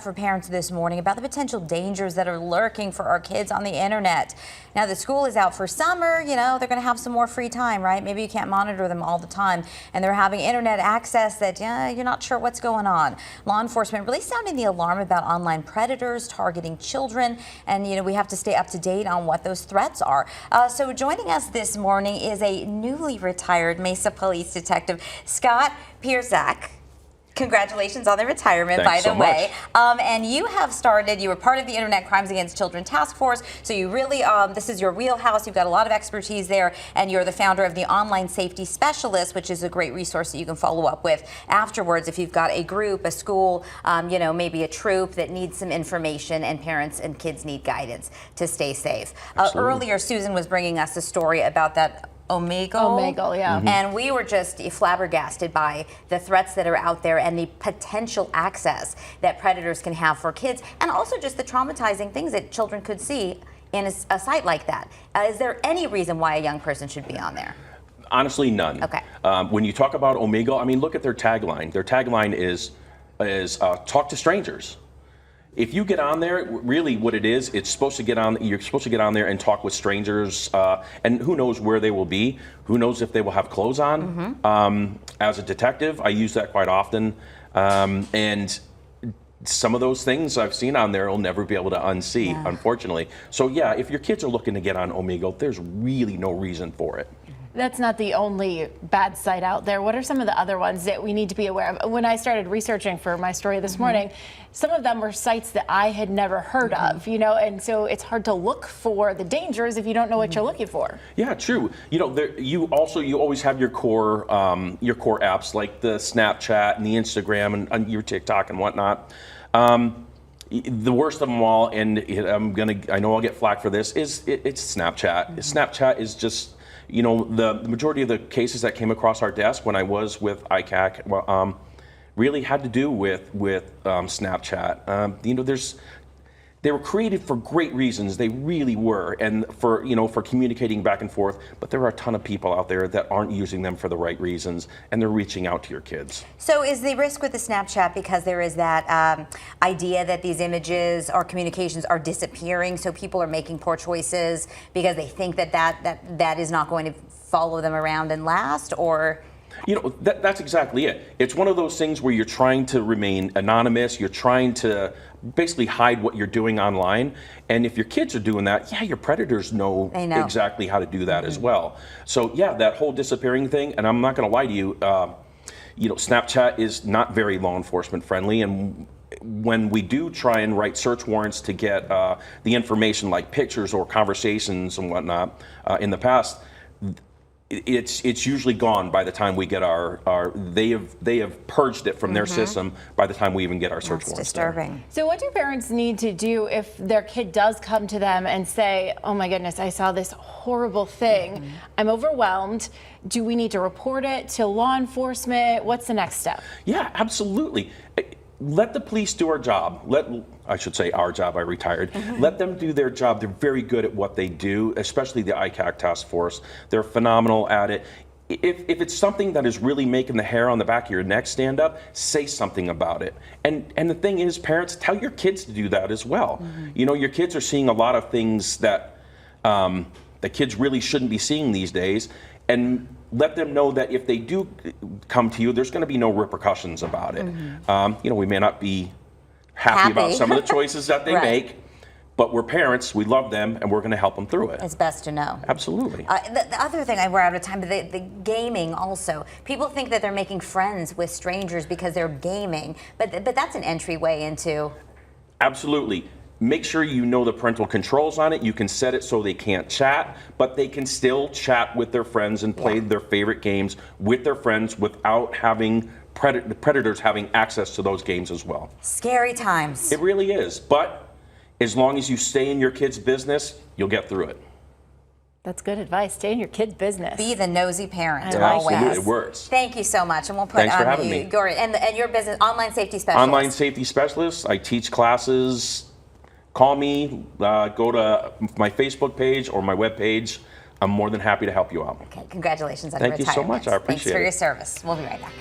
For parents this morning about the potential dangers that are lurking for our kids on the internet. Now that school is out for summer, you know, they're going to have some more free time, right? Maybe you can't monitor them all the time, and they're having internet access that you're not sure what's going on. Law enforcement really sounding the alarm about online predators targeting children, and we have to stay up to date on what those threats are. So joining us this morning is a newly retired Mesa police detective, Scott Piertzak. Congratulations on the retirement, Thanks by the so way. much. And you were part of the Internet Crimes Against Children Task Force, so you really, this is your wheelhouse. You've got a lot of expertise there, and you're the founder of the Online Safety Specialist, which is a great resource that you can follow up with afterwards if you've got a group, a school, maybe a troop that needs some information, and parents and kids need guidance to stay safe. Earlier, Susan was bringing us a story about that Omegle, yeah. And we were just flabbergasted by the threats that are out there and the potential access that predators can have for kids, and also just the traumatizing things that children could see in a site like that. Is there any reason why a young person should be on there? Honestly, none. Okay. When you talk about Omegle, I mean, look at their tagline. Their tagline is talk to strangers. If you get on there, really what it is, you're supposed to get on there and talk with strangers, and who knows where they will be, who knows if they will have clothes on. As a detective, I use that quite often, and some of those things I've seen on there I'll never be able to unsee, unfortunately. So yeah, if your kids are looking to get on Omegle, there's really no reason for it. That's not the only bad site out there. What are some of the other ones that we need to be aware of? When I started researching for my story this morning, some of them were sites that I had never heard of, and so it's hard to look for the dangers if you don't know what you're looking for. Yeah, true. You always have your core apps like the Snapchat and the Instagram and your TikTok and whatnot. The worst of them all, and I know I'll get flack for this, it's Snapchat. Snapchat is just, the majority of the cases that came across our desk when I was with ICAC really had to do with Snapchat. They were created for great reasons. They really were, and for communicating back and forth. But there are a ton of people out there that aren't using them for the right reasons, and they're reaching out to your kids. So is the risk with the Snapchat because there is that idea that these images or communications are disappearing, so people are making poor choices because they think that is not going to follow them around and last, or? That's exactly it. It's one of those things where you're trying to remain anonymous. You're trying to basically hide what you're doing online. And if your kids are doing that, your predators know exactly how to do that as well. So yeah, that whole disappearing thing, and I'm not going to lie to you, Snapchat is not very law enforcement friendly. And when we do try and write search warrants to get the information like pictures or conversations and whatnot in the past, it's usually gone by the time we get they have purged it from their system by the time we even get our search warrants. That's disturbing. So what do parents need to do if their kid does come to them and say, oh my goodness, I saw this horrible thing, I'm overwhelmed? Do we need to report it to law enforcement? What's the next step? Yeah, absolutely. Let the police do our job. I should say our job, I retired. Let them do their job. They're very good at what they do, especially the ICAC task force. They're phenomenal at it. If it's something that is really making the hair on the back of your neck stand up, say something about it. And the thing is, parents, tell your kids to do that as well. Your kids are seeing a lot of things that the kids really shouldn't be seeing these days. And let them know that if they do come to you, there's going to be no repercussions about it. We may not be happy about some of the choices that they make, but we're parents, we love them, and we're going to help them through it. It's best to know. Absolutely. The other thing, we're out of time, but the gaming also. People think that they're making friends with strangers because they're gaming, but that's an entryway into... Absolutely. Make sure you know the parental controls on it. You can set it so they can't chat, but they can still chat with their friends and play their favorite games with their friends without having predators having access to those games as well. Scary times. It really is, but as long as you stay in your kid's business, you'll get through it. That's good advice. Stay in your kid's business. Be the nosy parent. Absolutely, it works. Thank you so much, and we'll put Thanks for having me. And your business, Online Safety Specialist. Online Safety Specialist. I teach classes. Call me. Go to my Facebook page or my web page. I'm more than happy to help you out. Okay, congratulations on your retirement. Thank you so much. I appreciate it. Thanks for your service. We'll be right back.